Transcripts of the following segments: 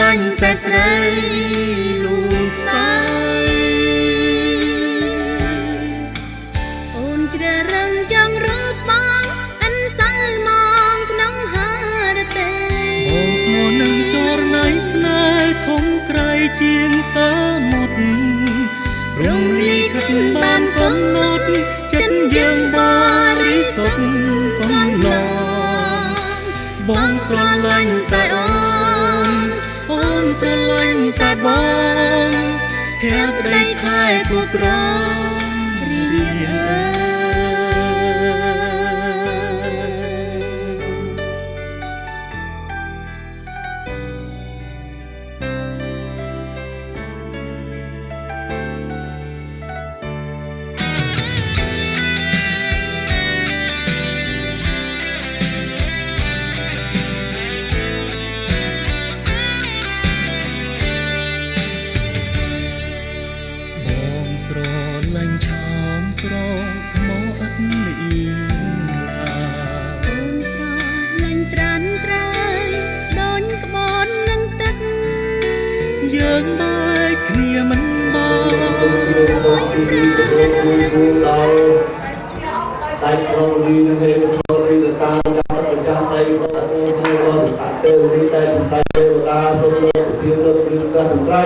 លាញ់តែស្រីลูกสายអូនជ្រើសរើសយ៉ាងរូបបងអិនសាល់មកក្នុងហារទេបងស្មោះនឹងចរណៃស្នេហ៍ធំក្រៃជាងសាមុទ្ររំលីខិតបានកំណត់ចិត្តយើងបរិសុទ្ធកំឡងបងស្រឡាញ់តែអូនស្រឡាញ់តែបងភក្តីខែគូក្ររៀនអើស្រលាញ់ឆោមស្រស្មោអត់លីឡាអូនស្រលាញ់ត្រាន់ត្រើយដូចក្បត់នឹងទឹកយើងបែកគ្នាមិនបងរួយប្រាណតែប្រលីនៅប្រលីទៅតាមប្រចាំតែប្រតិទិនទៅនេះតែតែទេវតាសូមលោកជាលោកគ្រឿងកត្រៃ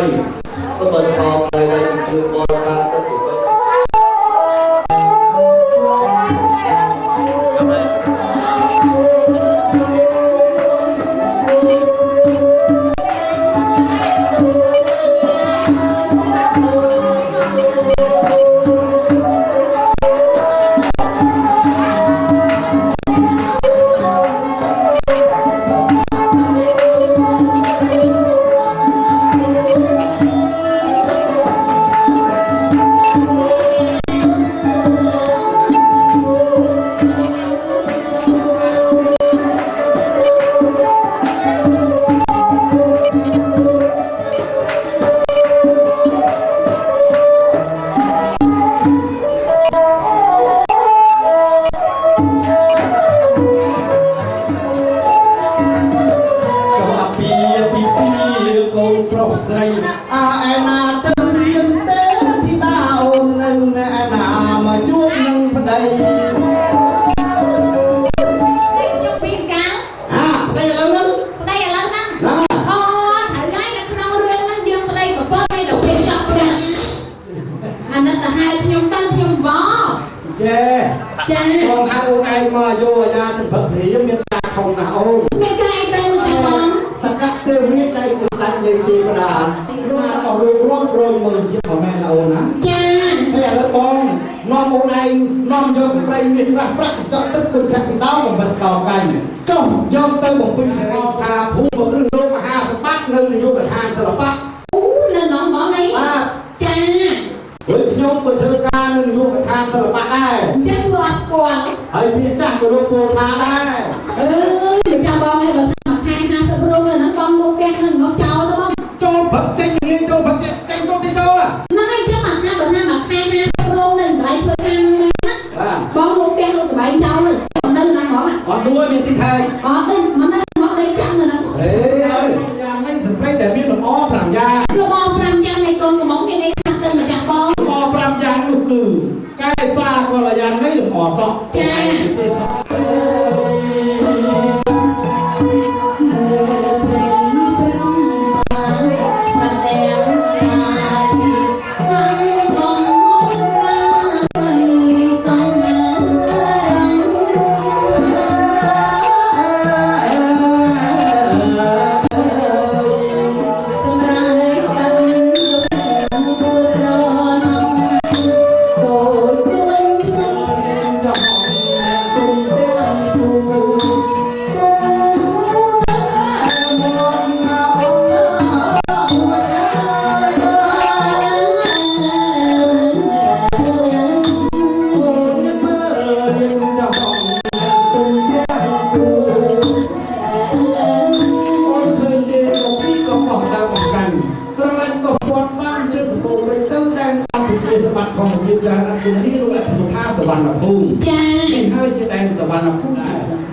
សូមបន្តឲ្យជាបរិការទៅបងហៅអូនឯងមកយកអាយ៉ាទៅព្រឹកព្រាមានការខំណាស់អូនមានការអីទៅបងសកាត់ទៅមានតែស្ដាច់លេងទីបដាយកអស់រួមរយមើលជាប្រមែនអូនណាចាហើយឥឡូវបងនាំអូនឯងនាំយកស្រីមានប្រាក់ប្រាក់ចត់ទឹកទៅចាក់ពីដោបំបិទកោកាញ់ចុះយកទៅបំពេញសេរីថាភូមិឬលោកមហាសម្បត្តិនៅនាយកដ្ឋានសិល្បៈអូនៅនំបងនេះចាហើយខ្ញុំទៅធ្វើការនៅនាយកដ្ឋានសិល្បៈដែរចឹងមកអត់ស្គាល់ហើយមានចាស់ទៅលោកគោថាដែរមិនចាំបងនេះបើខែ50រូបហ្នឹងបងមកផ្ទះនឹងមកចោលទៅបងចូលព្រឹកចេញងាយចូលព្រឹកចេញចូលទីចូលហ្នឹងហើយចឹងមកថាបើថាមកខែ50រូបនៅកន្លែងធ្វើការហ្នឹងណាបងមកផ្ទះលោកកន្លែងចោលទៅនៅណាហ្មងអត់មួយមានទីខែអត់ទេមិននៅមកដេកចាំនៅហ្នឹងអេហើយយ៉ាងនេះស្ត្រីដែលមានលម្អ5យ៉ាងលម្អ5យ៉ាងនៃកូនកំងមានន័យថាទៅមកចាំបងលម្អ5យ៉ាងនោះគឺកាយសាកលយ៉ាងនេះលម្អសក់ចា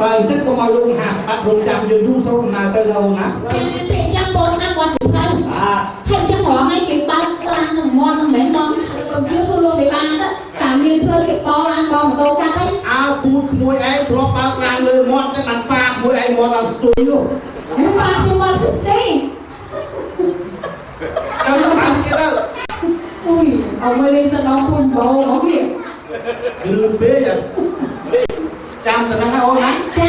បើអញ្ចឹងកុំឲ្យលោកហាបាត់រងចាំយើងយូរសូមដំណើរទៅអូនណាពេលចាំបងណាគាត់ thức đi. Đâu có phải kia đâu. Ui, ông ơi đi sân đâu không bố nó kìa. Cứ bế vậy. Chăm từ năm ôn đấy. Cha.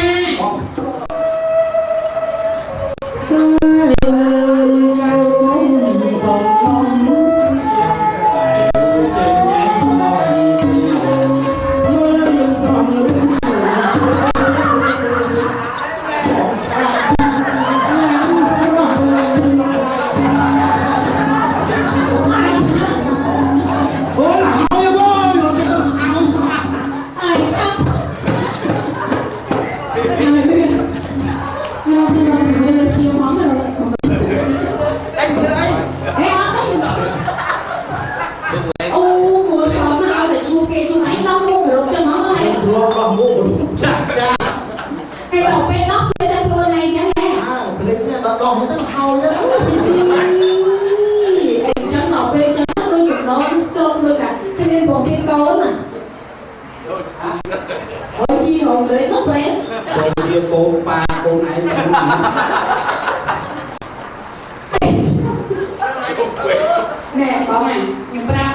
Nè bảo mày nhầm ra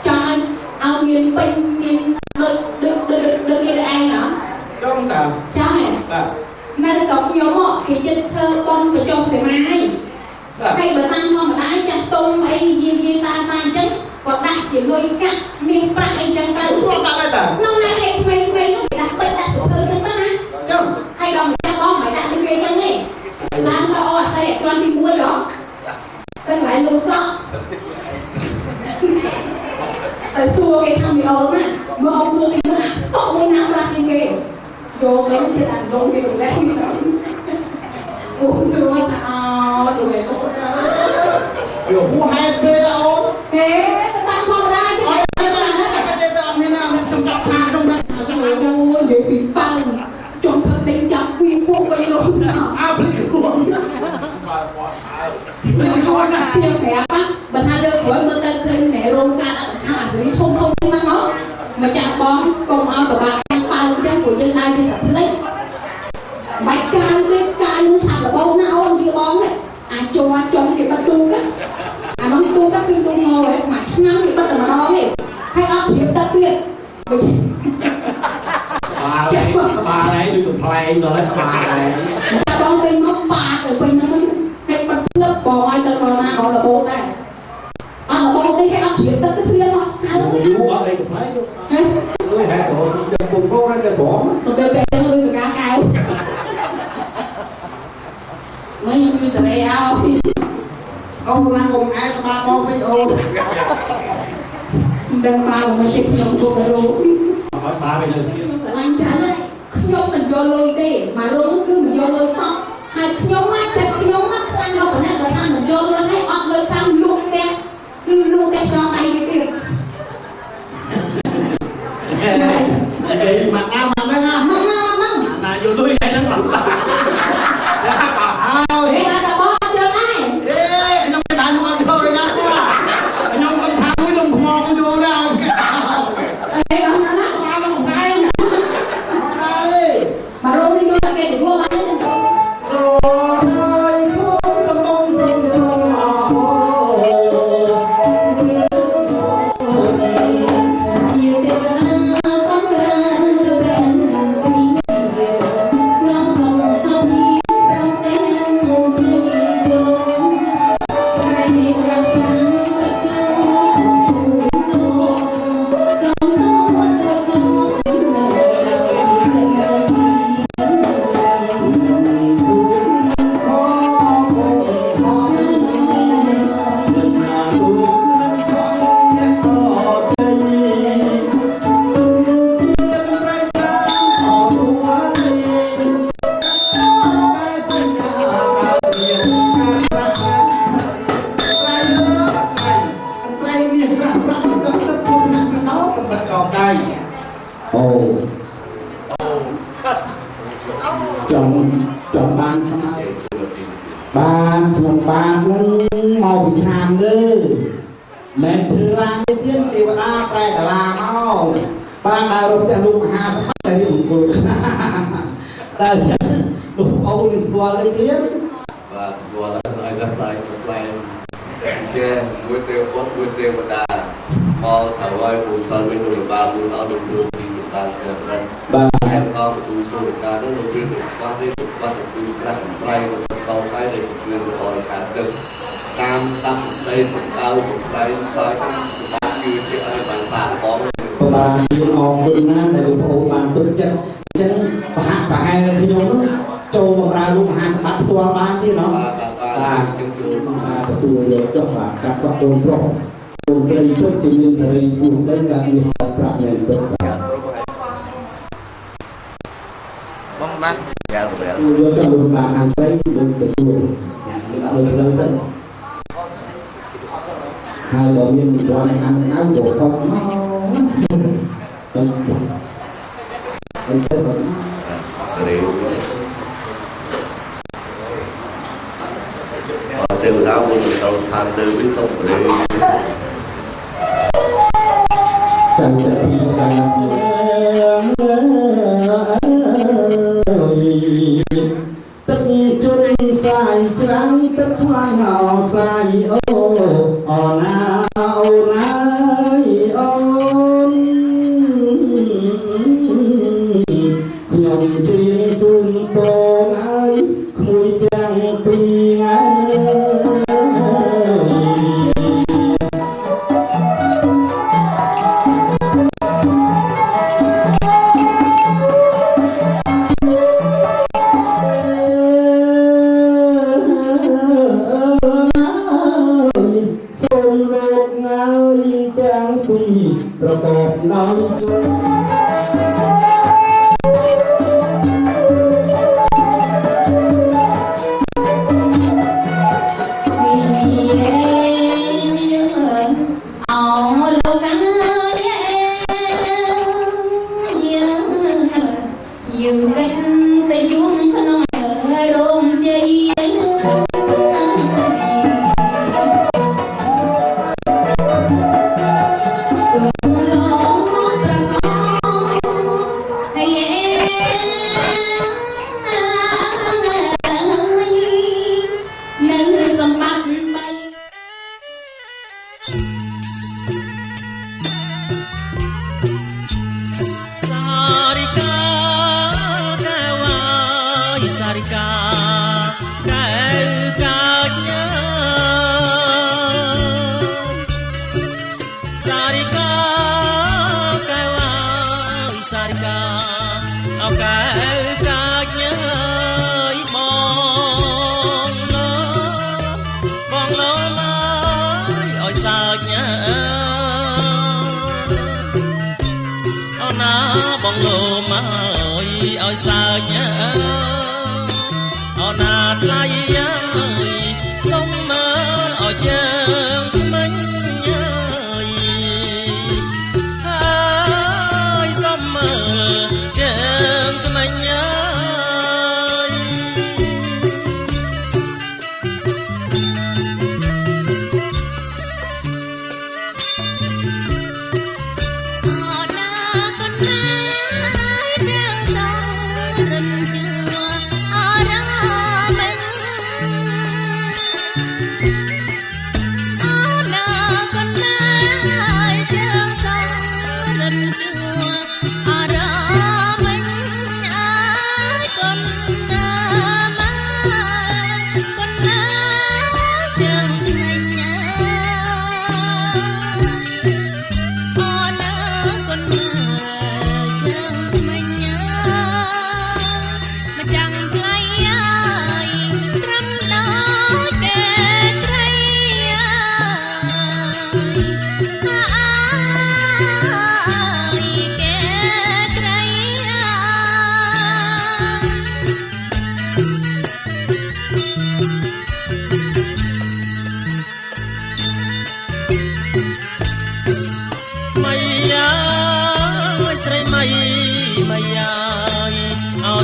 cho ông miền Bình miền được cái ai hả Trong nào cho nè nên sống nhóm họ thì trên thơ con phải cho xe máy hay bữa năm họ mà đái chặt tôm hay gì ta chứ còn đại chỉ nuôi cắt miền Bắc anh chẳng tới năm nay hay quay nó bị đặt bệnh đặt sụp hơi chân ta hay đồng ra con phải đặt cái chân này làm sao ở đây cho anh đi mua đó tên lại luôn sao tại xua cái thằng bị ốm á mà ông xua thì nó hạt sọ mấy năm ra trên kia vô mấy nó chết ăn vô cái đồ đấy uống xua là tụi này Điều mua hai phê ra ốm. thế tao không ra chứ mày tao làm hết Cái tao như nào mình trồng trọt hàng trong đây. đâu vậy bị băng trong thân đánh chặt quy quốc bây luôn Bị cuồng. con là kia khỏe quá mình hai đứa khỏi mơ tên khi mẹ rôn ca là hai là thông nó nó mà chặt bón con ao của bà anh bao trong của dân ai thì tập lấy bạch cay nó thật là bông nó ôn chưa bón đấy cho cái bắt tu á nó tu các khi tu ngồi ấy mà ngắm thì bắt đầu mà đó đi hay ăn chịu ta tiền Bà này đi được play rồi bà này. con bên nó bà của mình nó cái bắt lớp bò ai tới còn nào là bố này là bố đi hay ăn chịu ta cái tiền nó sao Chú ở đây được play luôn. Tôi hẹn rồi chồng cùng cô ra cái bỏ. tôi bé nó đi cá cao mấy như sẽ đây ao Ông đang cùng ai ba con với ô. đang bao mà xịt nhông cô rồi Hỏi bà bây giờ phải lanh chán đấy nhông mình cho lôi đi mà luôn cứ mình cho lôi xong hay nhông mắt chặt nhông mắt sang đâu phải nè là sang mình cho lôi hay ọt lôi sang luôn đen cho tay cái kia mặt nào mặt đó ha. măng Này vô tôi này nó mặt bà. để ra tao bó cho này Ê, anh ông cái đại hoa thôi nhá. Anh ông con thằng với lông mò con vô ra. để con nó nát qua nó một cái mà rồi đi vô là cái để vô bán lên Rồi phút sông đông sông chia sẻ con đường từ bên tình yêu nó sông sông đi trong tên tình yêu ngày đêm gặp nắng tập trung sông nó muốn được trong đời nào sẽ gần chọn ban xong ban thường ban nâng màu bị hàm đư mẹ thư làm cái tiên thì bà ta phải cả làm không ban đại rồi ta lúc hà sắp bắt tay đi một người ta sẽ lúc ông xua lên tiếng បាទស្គាល់ហើយដល់ស្លាយជាមួយទេវបុត្រមួយទេវតាមកត្រូវឲ្យពូសិនមានលោកបាលមួយដល់លោកគ្រូពីវិសាលជាប្រឹងបាទហើយក៏ពូសុរការនោះលោកគ្រូបាត់នេះបាត់ពីប្រាក់ត្រៃរបស់តោហើយដែលគឺរបស់ការទឹកតាមតាមដីសម្ដៅត្រៃស្អាតបានគឺជាឲ្យបានសាកបងបាទយើងអរគុណណាស់ដែលលោកប្អូនបានទុកចិត្តអញ្ចឹងប្រហាក់ប្រហែលខ្ញុំនោះចូលបម្រើលោកមហាសម្បត្តិផ្ទាល់បានទេណោះបាទទទួលយកចុះបាទកាត់សក់កូនប្រុសកូនស្រីពុតជំនាញសេរីសួស្ដីការមានប្រាប់មែនទេបាទបងបាទយ៉ាល់បែលយកទៅលោកបាទខាងស្រីលោកទទួលដាក់លើលើទៅហើយបើមានរង្វាន់ខាងណៅក៏ខកមកអញ្ចឹងបាទទេវតាមួយទៅតាមទៅវិញទៅព្រៃចាំតែពីដល់ទឹកជន់សាយច្រាំងទឹកខ្លាំងអោសាយអូអូណាអូណាអូខ្ញុំជាជូនពងហើយក្មួយទាំងពីរថ្ងៃប្រកបដោយបងលោមកឲ្យសាញ់អូណាថ្លៃសុំមើលឲ្យជើងថ្មិញហើយសុំមើលជើងថ្មិញ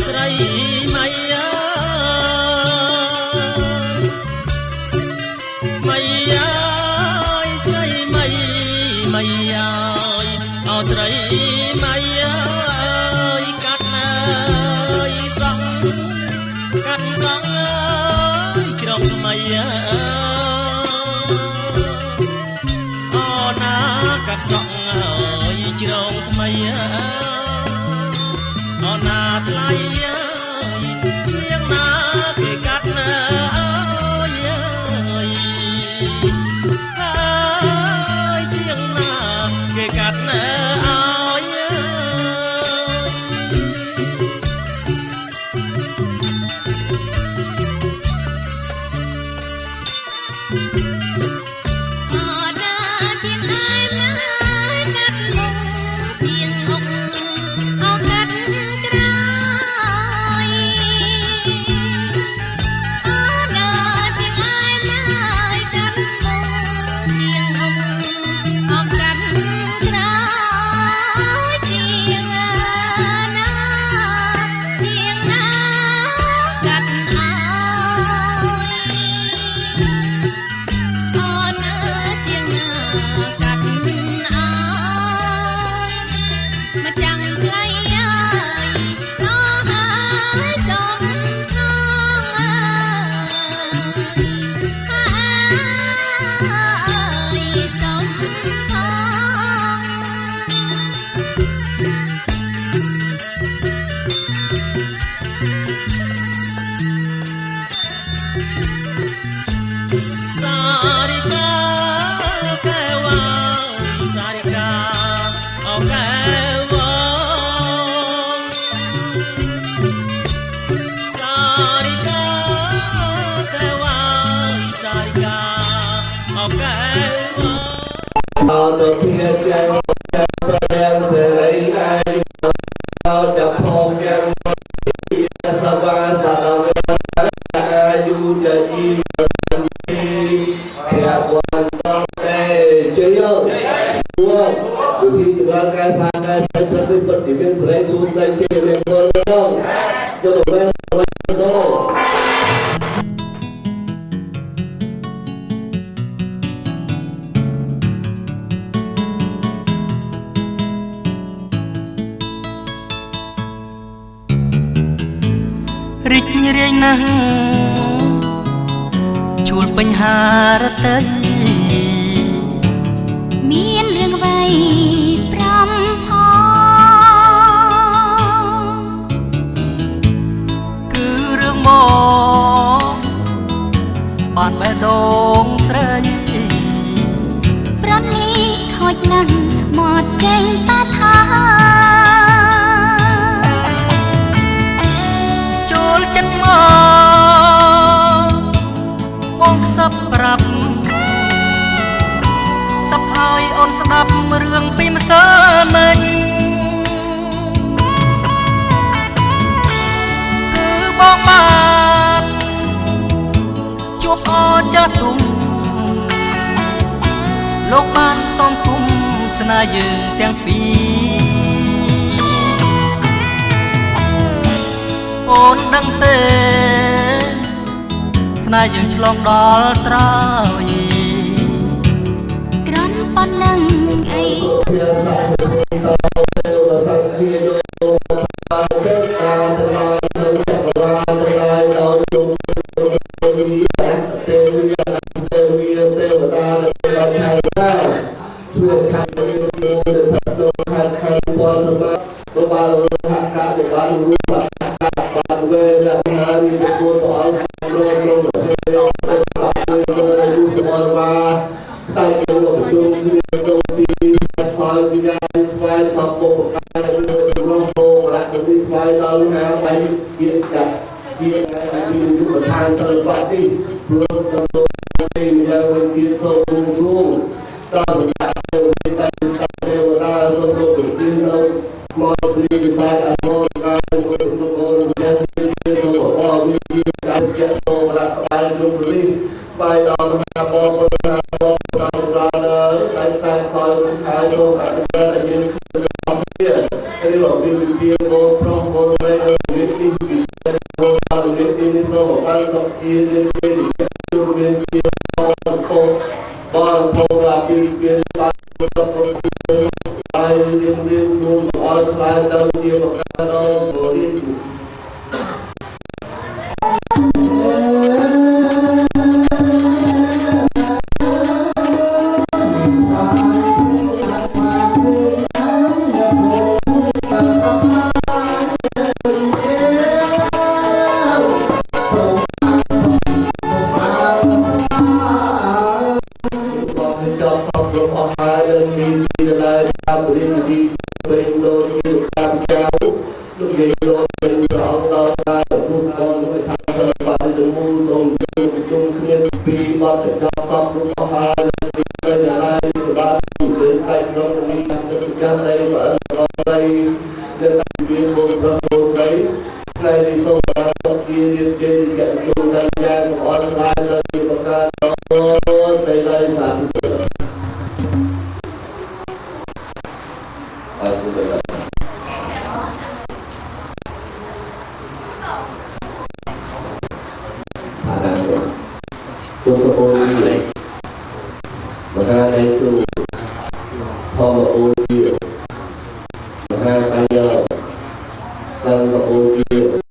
ស្រីម៉ៃម៉ៃស្រីម៉ៃម៉ៃអោស្រីម៉ៃកាត់ណាយសងកាត់សងក្រ អូណាកាត់សក់អើយជ្រងថ្មីអូណាថ្លៃជាងណាគេកាត់ណាជាងណាគេកាត់ណារីករាយណាស់ជួលបញ្ហារតីមានរឿងអ្វី5ផងគឺរឿងមកបានបេះដូងស្រីប្រនេះខូចណាស់មកចេញតាថាចិត្តមកបងខ្សឹបប្រាប់សັບហើយអូនស្ដាប់រឿងពីម្សិលមិញគឺបងបានជួបអចាស់ទុំលោកបានសំគុំស្នេហ៍យើងទាំងពីរអូនដឹងទេស្នេហ៍យើងឆ្លងដល់ត្រើយក្រន់ប៉ុណ្ណឹងអី សូមជុំគ្នាពីបទចាប់សពរបស់ហើយទៅហើយបាទគឺតែក្នុងនេះទឹកចាស់នៃព្រះអង្គហើយដែលមានបុព្វបុត្រីในโลกาที่เรียนเจนจะอยู่ในแดนออนไลน์และประกาศในรายงานไปสุดเลย